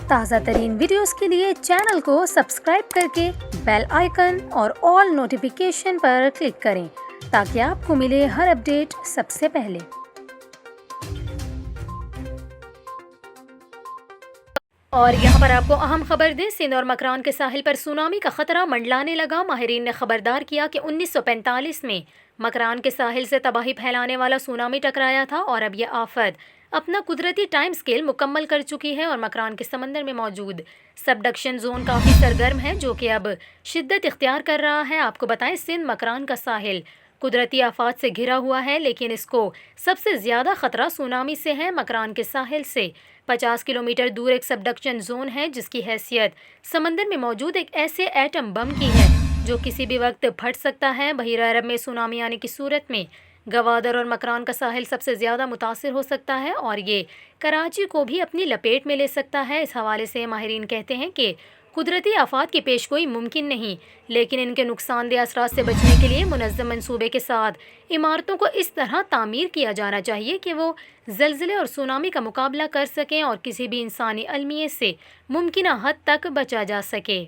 تازہ ترین ویڈیوز کے لیے چینل کو سبسکرائب کر کے بیل آئیکن اور آل نوٹیفیکیشن پر کلک کریں تاکہ آپ کو ملے ہر اپڈیٹ سب سے پہلے۔ اور یہاں پر آپ کو اہم خبر دیں، سندھ اور مکران کے ساحل پر سونامی کا خطرہ منڈلانے لگا۔ ماہرین نے خبردار کیا کہ 1945 میں مکران کے ساحل سے تباہی پھیلانے والا سونامی ٹکرایا تھا اور اب یہ آفت اپنا قدرتی ٹائم سکیل مکمل کر چکی ہے اور مکران کے سمندر میں موجود سبڈکشن زون کافی سرگرم ہے، جو کہ اب شدت اختیار کر رہا ہے۔ آپ کو بتائیں، سندھ مکران کا ساحل قدرتی آفات سے گھرا ہوا ہے، لیکن اس کو سب سے زیادہ خطرہ سونامی سے ہے۔ مکران کے ساحل سے 50 کلومیٹر دور ایک سبڈکشن زون ہے، جس کی حیثیت سمندر میں موجود ایک ایسے ایٹم بم کی ہے جو کسی بھی وقت پھٹ سکتا ہے۔ بحیرہ عرب میں سونامی آنے کی صورت میں گوادر اور مکران کا ساحل سب سے زیادہ متاثر ہو سکتا ہے اور یہ کراچی کو بھی اپنی لپیٹ میں لے سکتا ہے۔ اس حوالے سے ماہرین کہتے ہیں کہ قدرتی آفات کی پیش گوئی ممکن نہیں، لیکن ان کے نقصان دہ اثرات سے بچنے کے لیے منظم منصوبے کے ساتھ عمارتوں کو اس طرح تعمیر کیا جانا چاہیے کہ وہ زلزلے اور سونامی کا مقابلہ کر سکیں اور کسی بھی انسانی المیے سے ممکنہ حد تک بچا جا سکے۔